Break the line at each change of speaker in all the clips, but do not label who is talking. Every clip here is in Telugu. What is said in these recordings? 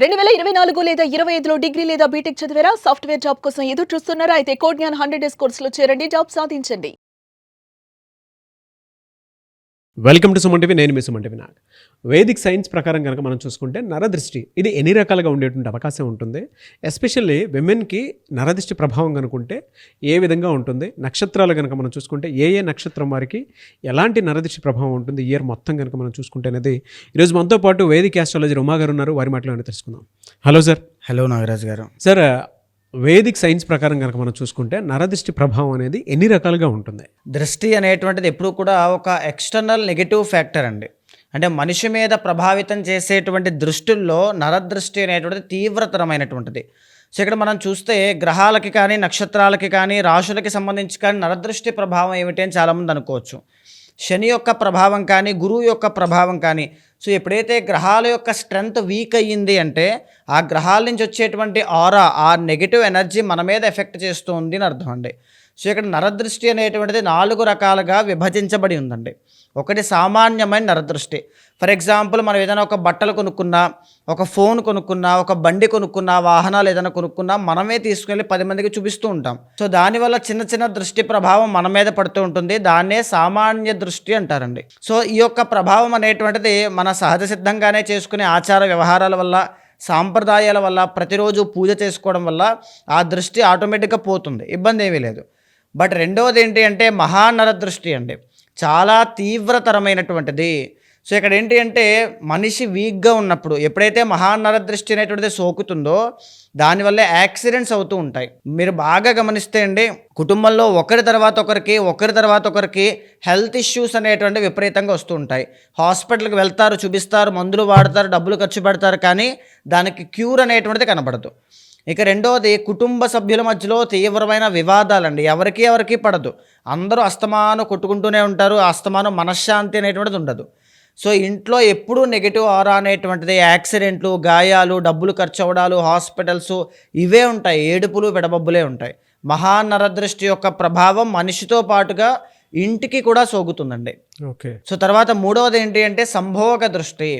2024 లేదా 25లో డిగ్రీ లేదా బీటెక్ చదివారా? సాఫ్ట్‌వేర్ జాబ్ కోసం ఎదురు చూస్తున్నారా? అయితే కోడ్ జ్ఞాన్ 100 డేస్ కోర్సులో చేరండి. జాబ్ సాధించండి.
Welcome to Suman TV. నేను మీ సుమన్ టీవీ. నాకు వేదిక్ సైన్స్ ప్రకారం కనుక మనం చూసుకుంటే నరదృష్టి ఇది ఎన్ని రకాలుగా ఉండేటువంటి అవకాశం ఉంటుంది. ఎస్పెషల్లీ విమెన్కి నరదృష్టి ప్రభావం కనుకుంటే ఏ విధంగా ఉంటుంది, నక్షత్రాలు కనుక మనం చూసుకుంటే ఏ నక్షత్రం వారికి ఎలాంటి నరదృష్టి ప్రభావం ఉంటుంది ఇయర్ మొత్తం కనుక మనం చూసుకుంటే అనేది ఈరోజు మనతో పాటు వేదిక్ ఆస్ట్రాలజర్ ఉమా గారు ఉన్నారు. వారి మాటలు తెలుసుకుందాం. Hello sir.
హలో నాగరాజ్ గారు.
సార్, వేదిక్ సైన్స్ ప్రకారం కనుక మనం చూసుకుంటే నరదృష్టి ప్రభావం అనేది ఎన్ని రకాలుగా ఉంటుంది?
దృష్టి అనేటువంటిది ఎప్పుడు కూడా ఒక ఎక్స్టర్నల్ నెగటివ్ ఫ్యాక్టర్ అండి. అంటే మనిషి మీద ప్రభావితం చేసేటువంటి దృష్టిల్లో నరదృష్టి అనేటువంటిది తీవ్రతరమైనటువంటిది. సో ఇక్కడ మనం చూస్తే గ్రహాలకి కానీ, నక్షత్రాలకి కానీ, రాశులకి సంబంధించి కానీ నరదృష్టి ప్రభావం ఏమిటి అని చాలామంది అనుకోవచ్చు. శని యొక్క ప్రభావం కానీ, గురువు యొక్క ప్రభావం కానీ, సో ఎప్పుడైతే గ్రహాల యొక్క స్ట్రెంగ్త్ వీక్ అయ్యింది అంటే ఆ గ్రహాల నుంచి వచ్చేటువంటి ఆరా, ఆ నెగిటివ్ ఎనర్జీ మన మీద ఎఫెక్ట్ చేస్తుంది అని అర్థం అండి. సో ఇక్కడ నరదృష్టి అనేటువంటిది 4 రకాలుగా విభజించబడి ఉందండి. ఒకటి సామాన్యమైన నరదృష్టి. ఫర్ ఎగ్జాంపుల్, మనం ఏదైనా ఒక బట్టలు కొనుక్కున్నా, ఒక ఫోన్ కొనుక్కున్నా, ఒక బండి కొనుక్కున్నా, వాహనాలు ఏదైనా కొనుక్కున్నా మనమే తీసుకెళ్ళి 10 మందికి చూపిస్తూ ఉంటాం. సో దానివల్ల చిన్న చిన్న దృష్టి ప్రభావం మన మీద పడుతూ ఉంటుంది. దాన్నే సామాన్య దృష్టి అంటారండి. సో ఈ యొక్క ప్రభావం అనేటువంటిది మన సహజ సిద్ధంగానే చేసుకునే ఆచార వ్యవహారాల వల్ల, సాంప్రదాయాల వల్ల, ప్రతిరోజు పూజ చేసుకోవడం వల్ల ఆ దృష్టి ఆటోమేటిక్గా పోతుంది, ఇబ్బంది ఏమీ లేదు. బట్ రెండవది ఏంటి అంటే మహానరదృష్టి అండి. చాలా తీవ్రతరమైనటువంటిది. సో ఇక్కడ ఏంటి అంటే మనిషి వీక్గా ఉన్నప్పుడు ఎప్పుడైతే మహానరదృష్టి అనేటువంటిది సోకుతుందో దానివల్ల యాక్సిడెంట్స్ అవుతూ ఉంటాయి. మీరు బాగా గమనిస్తే అండి, కుటుంబంలో ఒకరి తర్వాత ఒకరికి హెల్త్ ఇష్యూస్ అనేటువంటి విపరీతంగా వస్తూ ఉంటాయి. హాస్పిటల్కి వెళ్తారు, చూపిస్తారు, మందులు వాడతారు, డబ్బులు ఖర్చు పెడతారు, కానీ దానికి క్యూర్ అనేటువంటిది కనబడదు. ఇక రెండవది కుటుంబ సభ్యుల మధ్యలో తీవ్రమైన వివాదాలండి. ఎవరికి పడదు, అందరూ అస్తమానం కొట్టుకుంటూనే ఉంటారు, అస్తమానం మనశ్శాంతి అనేటువంటిది ఉండదు. సో ఇంట్లో ఎప్పుడూ నెగిటివ్ ఆరా అనేటువంటిది, యాక్సిడెంట్లు, గాయాలు, డబ్బులు ఖర్చు అవ్వడాలు, హాస్పిటల్స్ ఇవే ఉంటాయి, ఏడుపులు విడబబ్బులే ఉంటాయి. మహానరదృష్టి యొక్క ప్రభావం మనిషితో పాటుగా ఇంటికి కూడా సోకుతుందండి.
ఓకే.
సో తర్వాత మూడవది ఏంటి అంటే సంభోగ దృష్టి.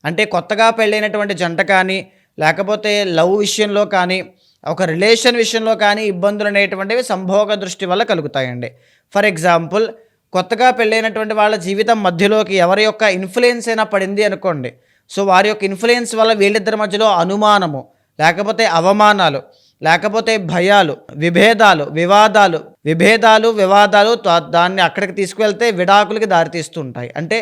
అంటే కొత్తగా పెళ్ళైనటువంటి జంట కానీ, లేకపోతే లవ్ విషయంలో కానీ, ఒక రిలేషన్ విషయంలో కానీ ఇబ్బందులు అనేటువంటివి సంభోగ దృష్టి వల్ల కలుగుతాయండి. ఫర్ ఎగ్జాంపుల్, కొత్తగా పెళ్ళైనటువంటి వాళ్ళ జీవితం మధ్యలోకి ఎవరి యొక్క ఇన్ఫ్లుయెన్స్ అయినా పడింది అనుకోండి. సో వారి యొక్క ఇన్ఫ్లుయెన్స్ వల్ల వీళ్ళిద్దరి మధ్యలో అనుమానము, లేకపోతే అవమానాలు, లేకపోతే భయాలు, విభేదాలు దాన్ని అక్కడికి తీసుకువెళ్తే విడాకులకి దారితీస్తూ ఉంటాయి. అంటే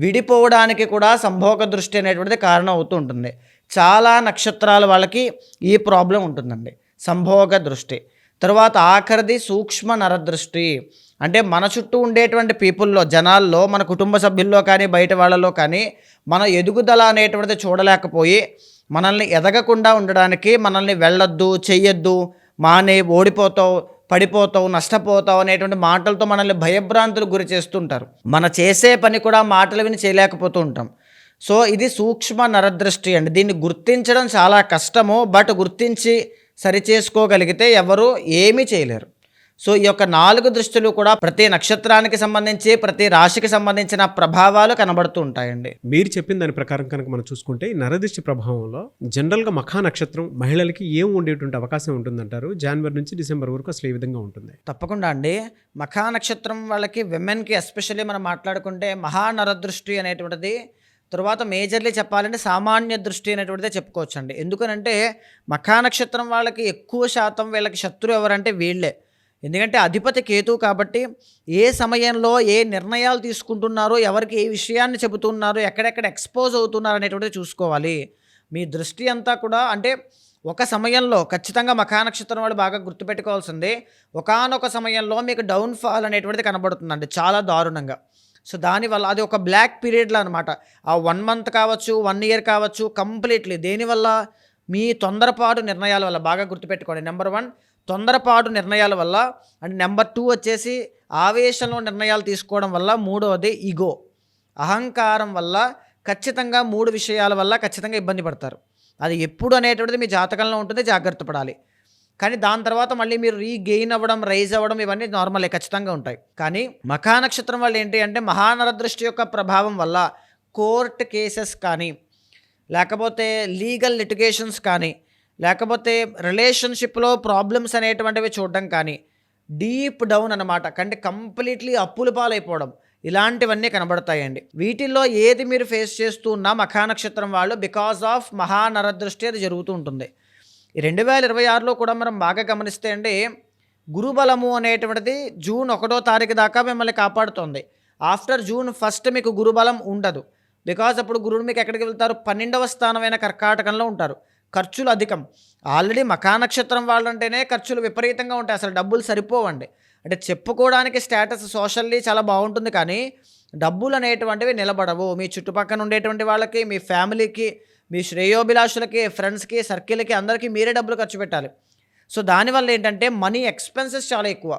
విడిపోవడానికి కూడా సంభోగ దృష్టి అనేటువంటిది కారణం అవుతూ ఉంటుంది. చాలా నక్షత్రాల వాళ్ళకి ఈ ప్రాబ్లం ఉంటుందండి, సంభోగ దృష్టి. తర్వాత ఆఖరిది సూక్ష్మ నరదృష్టి. అంటే మన చుట్టూ ఉండేటువంటి పీపుల్లో, జనాల్లో, మన కుటుంబ సభ్యుల్లో కానీ, బయట వాళ్ళలో కానీ మన ఎదుగుదల అనేటువంటిది చూడలేకపోయి మనల్ని ఎదగకుండా ఉండడానికి, మనల్ని వెళ్ళొద్దు, చెయ్యొద్దు, మానే, ఓడిపోతావు, పడిపోతావు, నష్టపోతావు అనేటువంటి మాటలతో మనల్ని భయభ్రాంతులకు గురి చేస్తుంటారు. మన చేసే పని కూడా మాటలు విని చేయలేకపోతూ ఉంటాం. సో ఇది సూక్ష్మ నరదృష్టి అండి. దీన్ని గుర్తించడం చాలా కష్టము, బట్ గుర్తించి సరిచేసుకోగలిగితే ఎవరు ఏమీ చేయలేరు. సో ఈ యొక్క 4 దృష్టిలు కూడా ప్రతి నక్షత్రానికి సంబంధించి, ప్రతి రాశికి సంబంధించిన ప్రభావాలు కనబడుతూ ఉంటాయండి.
మీరు చెప్పిన దాని ప్రకారం కనుక మనం చూసుకుంటే ఈ నరదృష్టి ప్రభావంలో జనరల్గా మఖా నక్షత్రం మహిళలకి ఏం ఉండేటువంటి అవకాశం ఉంటుందంటారు? జనవరి నుంచి డిసెంబర్ వరకు అసలు ఏ విధంగా ఉంటుంది?
తప్పకుండా అండి. మఖా నక్షత్రం వాళ్ళకి, విమెన్కి ఎస్పెషల్లీ మనం మాట్లాడుకుంటే మహానరదృష్టి అనేటువంటిది, తర్వాత మేజర్లీ చెప్పాలంటే సామాన్య దృష్టి అనేటువంటిదే చెప్పుకోవచ్చు అండి. ఎందుకనంటే మఖా నక్షత్రం వాళ్ళకి ఎక్కువ శాతం వీళ్ళకి శత్రువు ఎవరంటే వీళ్ళే. ఎందుకంటే అధిపతి కేతువు కాబట్టి ఏ సమయంలో ఏ నిర్ణయాలు తీసుకుంటున్నారో, ఎవరికి ఏ విషయాన్ని చెబుతున్నారో, ఎక్కడెక్కడ ఎక్స్పోజ్ అవుతున్నారు అనేటువంటిది చూసుకోవాలి. మీ దృష్టి అంతా కూడా అంటే ఒక సమయంలో ఖచ్చితంగా మఖా నక్షత్రం వాళ్ళు బాగా గుర్తుపెట్టుకోవాల్సింది, ఒకానొక సమయంలో మీకు డౌన్ఫాల్ అనేటువంటిది కనబడుతుందండి, చాలా దారుణంగా. సో దానివల్ల అది ఒక బ్లాక్ పీరియడ్లో అనమాట. ఆ 1 మంత్ కావచ్చు, 1 ఇయర్ కావచ్చు, కంప్లీట్లీ దేనివల్ల? మీ తొందరపాటు నిర్ణయాల వల్ల. బాగా గుర్తుపెట్టుకోండి. నెంబర్ 1 తొందరపాటు నిర్ణయాల వల్ల, అండ్ నెంబర్ 2 వచ్చేసి ఆవేశంలో నిర్ణయాలు తీసుకోవడం వల్ల, మూడవది ఈగో, అహంకారం వల్ల ఖచ్చితంగా 3 విషయాల వల్ల ఖచ్చితంగా ఇబ్బంది పడతారు. అది ఎప్పుడు అనేటువంటిది మీ జాతకంలో ఉంటుంది, జాగ్రత్త పడాలి. కానీ దాని తర్వాత మళ్ళీ మీరు రీగెయిన్ అవ్వడం, రైజ్ అవ్వడం ఇవన్నీ నార్మలే, ఖచ్చితంగా ఉంటాయి. కానీ మఖా నక్షత్రం వాళ్ళు ఏంటి అంటే మహానరదృష్టి యొక్క ప్రభావం వల్ల కోర్టు కేసెస్ కానీ, లేకపోతే లీగల్ లిటిగేషన్స్ కానీ, లేకపోతే రిలేషన్షిప్లో ప్రాబ్లమ్స్ అనేటువంటివి చూడడం కానీ, డీప్ డౌన్ అనమాట, అంటే కంప్లీట్లీ అప్పుల పాలైపోవడం, ఇలాంటివన్నీ కనబడతాయండి. వీటిల్లో ఏది మీరు ఫేస్ చేస్తూ ఉన్నా మఖా నక్షత్రం వాళ్ళు బికాజ్ ఆఫ్ మహానరదృష్టి అది జరుగుతూ ఉంటుంది. ఈ 2026లో కూడా మనం బాగా గమనిస్తే అండి, గురుబలము అనేటువంటిది జూన్ 1వ తారీఖు దాకా మిమ్మల్ని కాపాడుతుంది. ఆఫ్టర్ జూన్ 1 మీకు గురుబలం ఉండదు. బికాజ్ అప్పుడు గురుడు మీకు ఎక్కడికి వెళ్తారు, 12వ స్థానమైన కర్కాటకంలో ఉంటారు. ఖర్చులు అధికం. ఆల్రెడీ మఖా నక్షత్రం వాళ్ళంటేనే ఖర్చులు విపరీతంగా ఉంటాయి, అసలు డబ్బులు సరిపోవండి. అంటే చెప్పుకోవడానికి స్టేటస్ సోషల్లీ చాలా బాగుంటుంది, కానీ డబ్బులు అనేటువంటివి నిలబడవు. మీ చుట్టుపక్కల ఉండేటువంటి వాళ్ళకి, మీ ఫ్యామిలీకి, మీ శ్రేయోభిలాషులకి, ఫ్రెండ్స్కి, సర్కిల్కి అందరికీ మీరే డబ్బులు ఖర్చు పెట్టాలి. సో దానివల్ల ఏంటంటే మనీ ఎక్స్పెన్సెస్ చాలా ఎక్కువ.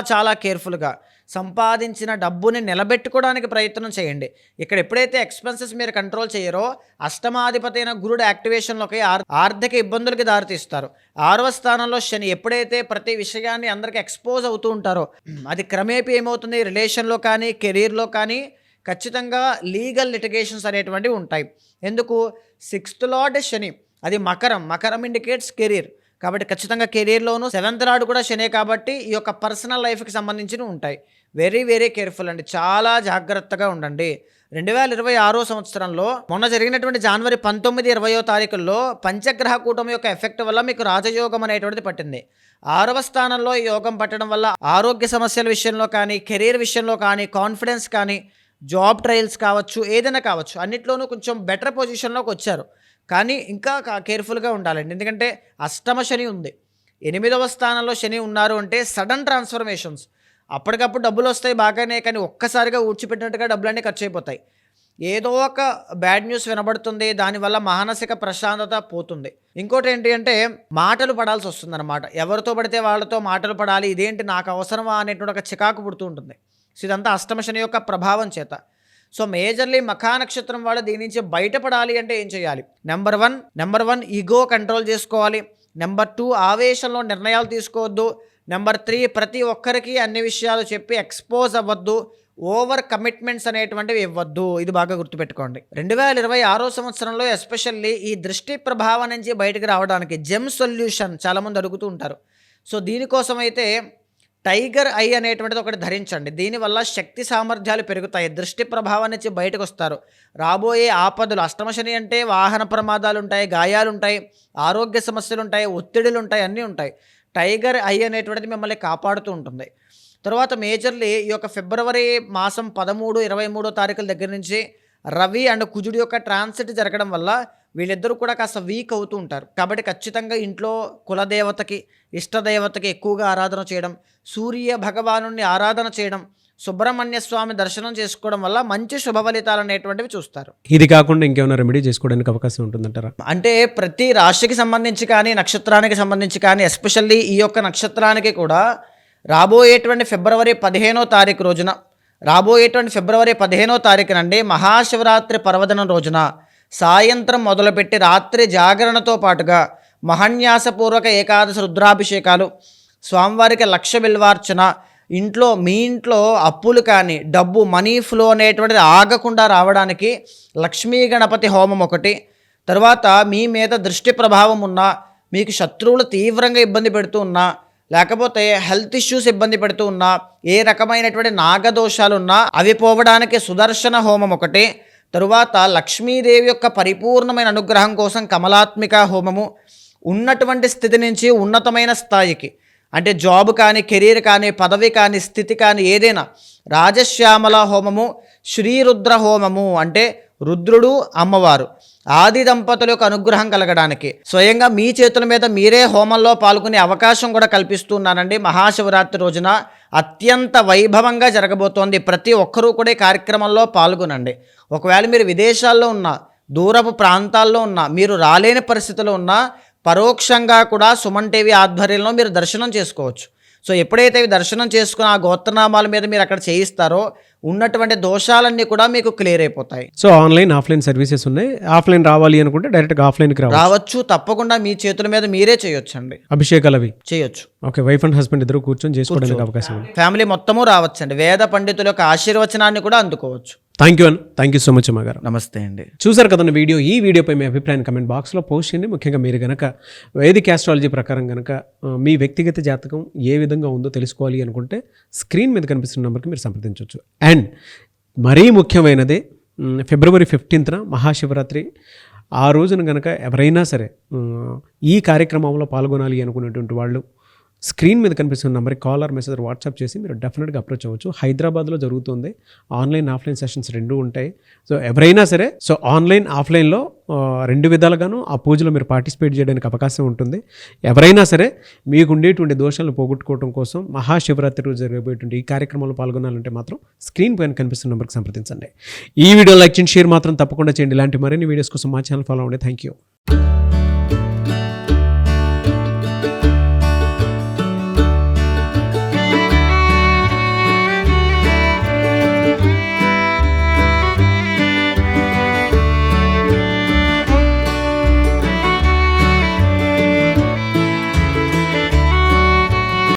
చాలా కేర్ఫుల్గా సంపాదించిన డబ్బుని నిలబెట్టుకోవడానికి ప్రయత్నం చేయండి. ఇక్కడ ఎప్పుడైతే ఎక్స్పెన్సెస్ మీరు కంట్రోల్ చేయరో, అష్టమాధిపతి అయిన గురుడు యాక్టివేషన్లోకి ఆర్థిక ఇబ్బందులకి దారితీస్తారు. 6వ స్థానంలో శని ఎప్పుడైతే ప్రతి విషయాన్ని అందరికీ ఎక్స్పోజ్ అవుతూ ఉంటారో, అది క్రమేపీ ఏమవుతుంది, రిలేషన్లో కానీ కెరీర్లో కానీ ఖచ్చితంగా లీగల్ లిటిగేషన్స్ అనేటువంటివి ఉంటాయి. ఎందుకు, 6th లార్డ్ శని, అది మకరం ఇండికేట్స్ కెరీర్, కాబట్టి ఖచ్చితంగా కెరీర్లోను 7th లార్డ్ కూడా శనే, కాబట్టి ఈ యొక్క పర్సనల్ లైఫ్కి సంబంధించినవి ఉంటాయి. వెరీ కేర్ఫుల్ అండి, చాలా జాగ్రత్తగా ఉండండి. 2026 సంవత్సరంలో మొన్న జరిగినటువంటి జనవరి 19, 20వ తారీఖుల్లో పంచగ్రహ కూటమి యొక్క ఎఫెక్ట్ వల్ల మీకు రాజయోగం అనేటువంటిది పట్టింది. 6వ స్థానంలో ఈ యోగం పట్టడం వల్ల ఆరోగ్య సమస్యల విషయంలో కానీ, కెరీర్ విషయంలో కానీ, కాన్ఫిడెన్స్ కానీ, జాబ్ ట్రయల్స్ కావచ్చు, ఏదైనా కావచ్చు, అన్నిట్లోనూ కొంచెం బెటర్ పొజిషన్లోకి వచ్చారు. కానీ ఇంకా కేర్ఫుల్గా ఉండాలండి, ఎందుకంటే అష్టమ శని ఉంది. 8వ స్థానంలో శని ఉన్నారు అంటే సడన్ ట్రాన్స్ఫర్మేషన్స్, అప్పటికప్పుడు డబ్బులు వస్తాయి బాగానే, కానీ ఒక్కసారిగా ఊడ్చిపెట్టినట్టుగా డబ్బులన్నీ ఖర్చు అయిపోతాయి. ఏదో ఒక బ్యాడ్ న్యూస్ వినబడుతుంది, దానివల్ల మానసిక ప్రశాంతత పోతుంది. ఇంకోటి ఏంటి అంటే మాటలు పడాల్సి వస్తుంది అనమాట. ఎవరితో పడితే వాళ్ళతో మాటలు పడాలి, ఇదేంటి నాకు అవసరమా అనేటువంటి ఒక చికాకు పుడుతూ ఉంటుంది. సో ఇదంతా అష్టమ శని యొక్క ప్రభావం చేత. సో మేజర్లీ మఖా నక్షత్రం వాళ్ళు దీని నుంచి బయటపడాలి అంటే ఏం చేయాలి? నెంబర్ వన్ ఈగో కంట్రోల్ చేసుకోవాలి. నెంబర్ 2 ఆవేశంలో నిర్ణయాలు తీసుకోవద్దు. నెంబర్ 3 ప్రతి ఒక్కరికి అన్ని విషయాలు చెప్పి ఎక్స్పోజ్ అవ్వద్దు. ఓవర్ కమిట్మెంట్స్ అనేటువంటివి ఇవ్వద్దు. ఇది బాగా గుర్తుపెట్టుకోండి. 2026 సంవత్సరంలో ఎస్పెషల్లీ ఈ దృష్టి ప్రభావం నుంచి బయటకు రావడానికి జెమ్ సొల్యూషన్ చాలామంది అడుగుతూ ఉంటారు. సో దీనికోసం అయితే టైగర్ ఐ అనేటువంటిది ఒకటి ధరించండి. దీనివల్ల శక్తి సామర్థ్యాలు పెరుగుతాయి, దృష్టి ప్రభావం నుంచి బయటకు వస్తారు. రాబోయే ఆపదలు, అష్టమ శని అంటే వాహన ప్రమాదాలు ఉంటాయి, గాయాలు ఉంటాయి, ఆరోగ్య సమస్యలు ఉంటాయి, ఒత్తిడులు ఉంటాయి, అన్నీ ఉంటాయి. టైగర్ ఐ అనేటువంటిది మిమ్మల్ని కాపాడుతూ ఉంటుంది. తర్వాత మేజర్లీ ఈ యొక్క ఫిబ్రవరి మాసం 13, 23 తారీఖుల దగ్గర నుంచి రవి అండ్ కుజుడి యొక్క ట్రాన్సిట్ జరగడం వల్ల వీళ్ళిద్దరూ కూడా కాస్త వీక్ అవుతూ ఉంటారు. కాబట్టి ఖచ్చితంగా ఇంట్లో కులదేవతకి, ఇష్టదేవతకి ఎక్కువగా ఆరాధన చేయడం, సూర్య భగవాను ఆరాధన చేయడం, సుబ్రహ్మణ్య స్వామి దర్శనం చేసుకోవడం వల్ల మంచి శుభ ఫలితాలు అనేటువంటివి చూస్తారు.
ఇది కాకుండా ఇంకేమైనా రెమెడీ చేసుకోవడానికి అవకాశం ఉంటుందంటారా?
అంటే ప్రతి రాశికి సంబంధించి కానీ, నక్షత్రానికి సంబంధించి కానీ, ఎస్పెషల్లీ ఈ యొక్క నక్షత్రానికి కూడా రాబోయేటువంటి ఫిబ్రవరి 15వ తారీఖు రోజున, ఫిబ్రవరి 15వ తారీఖునండి మహాశివరాత్రి పర్వదినం రోజున సాయంత్రం మొదలుపెట్టి రాత్రి జాగరణతో పాటుగా మహన్యాసపూర్వక ఏకాదశి రుద్రాభిషేకాలు, స్వామివారికి 1,00,000 బిల్వార్చన, మీ ఇంట్లో అప్పులు కానీ, డబ్బు మనీ ఫ్లో అనేటువంటిది ఆగకుండా రావడానికి లక్ష్మీ గణపతి హోమం ఒకటి, తర్వాత మీ మీద దృష్టి ప్రభావం ఉన్నా, మీకు శత్రువులు తీవ్రంగా ఇబ్బంది పెడుతూ ఉన్నా, లేకపోతే హెల్త్ ఇష్యూస్ ఇబ్బంది పెడుతూ ఉన్నా, ఏ రకమైనటువంటి నాగదోషాలు ఉన్నా అవి పోవడానికి సుదర్శన హోమం ఒకటి, తరువాత లక్ష్మీదేవి యొక్క పరిపూర్ణమైన అనుగ్రహం కోసం కమలాత్మిక హోమము, ఉన్నటువంటి స్థితి నుంచి ఉన్నతమైన స్థాయికి, అంటే జాబ్ కానీ, కెరీర్ కానీ, పదవి కానీ, స్థితి కానీ ఏదైనా రాజశ్యామల హోమము, శ్రీరుద్ర హోమము, అంటే రుద్రుడు అమ్మవారు ఆది దంపతుల యొక్క అనుగ్రహం కలగడానికి స్వయంగా మీ చేతుల మీద మీరే హోమంలో పాల్గొనే అవకాశం కూడా కల్పిస్తున్నానండి. మహాశివరాత్రి రోజున అత్యంత వైభవంగా జరగబోతోంది. ప్రతి ఒక్కరూ కూడా ఈ కార్యక్రమంలో పాల్గొనండి. ఒకవేళ మీరు విదేశాల్లో ఉన్నా, దూరపు ప్రాంతాల్లో ఉన్నా, మీరు రాలేని పరిస్థితిలో ఉన్నా పరోక్షంగా కూడా సుమన్ టీవీ ఆధ్వర్యంలో మీరు దర్శనం చేసుకోవచ్చు. సో ఎప్పుడైతే దర్శనం చేసుకుని ఆ గోత్రనామాల మీద మీరు అక్కడ చేయిస్తారో ఉన్నటువంటి దోషాలన్నీ కూడా మీకు క్లియర్ అయిపోతాయి.
సో ఆన్లైన్, ఆఫ్లైన్ సర్వీసెస్ ఉన్నాయి. ఆఫ్లైన్ రావాలి అనుకుంటే డైరెక్ట్గా ఆఫ్లైన్కి
రావచ్చు. తప్పకుండా మీ చేతుల మీద మీరే చేయొచ్చు అండి,
అభిషేకాలు అవి చేయొచ్చు. ఓకే, వైఫ్ అండ్ హస్బెండ్ ఇద్దరు కూర్చొని చేసుకోవడానికి అవకాశం ఉంది.
ఫ్యామిలీ మొత్తము రావచ్చండి. వేద పండితుల యొక్క ఆశీర్వచనాన్ని కూడా అందుకోవచ్చు.
థ్యాంక్ యూ సో మచ్ అమ్మగారు.
నమస్తే అండి.
చూసారు కదన్న వీడియో. ఈ వీడియోపై మీ అభిప్రాయాన్ని కమెంట్ బాక్స్లో పోస్ట్ చేయండి. ముఖ్యంగా మీరు కనుక వైదిక ఆస్ట్రాలజీ ప్రకారం కనుక మీ వ్యక్తిగత జాతకం ఏ విధంగా ఉందో తెలుసుకోవాలి అనుకుంటే స్క్రీన్ మీద కనిపిస్తున్న నెంబర్కి మీరు సంప్రదించవచ్చు. అండ్ మరీ ముఖ్యమైనది ఫిబ్రవరి 15న మహాశివరాత్రి. ఆ రోజున కనుక ఎవరైనా సరే ఈ కార్యక్రమంలో పాల్గొనాలి అనుకునేటువంటి వాళ్ళు స్క్రీన్ మీద కనిపిస్తున్న నెంబర్కి కాల్ ఆర్ మెసేజ్ వాట్సాప్ చేసి మీరు డెఫినెట్గా అప్రోచ్ అవ్వచ్చు. హైదరాబాద్లో జరుగుతుంది. ఆన్లైన్ ఆఫ్లైన్ సెషన్స్ రెండూ ఉంటాయి. సో ఎవరైనా సరే ఆన్లైన్ ఆఫ్లైన్లో 2 విధాలుగాను ఆ పూజలో మీరు పార్టిసిపేట్ చేయడానికి అవకాశం ఉంటుంది. ఎవరైనా సరే మీకు ఉండేటువంటి దోషాలను పోగొట్టుకోవడం కోసం మహాశివరాత్రి రోజు జరగబోయేటువంటి ఈ కార్యక్రమంలో పాల్గొనాలంటే మాత్రం స్క్రీన్ పైన కనిపిస్తున్న నెంబర్కి సంప్రదించండి. ఈ వీడియో లైక్ చేయండి, షేర్ మాత్రం తప్పకుండా చేయండి. ఇలాంటి మరిన్ని వీడియోస్ కోసం మా ఛానల్ ఫాలో అవ్వండి. Thank you.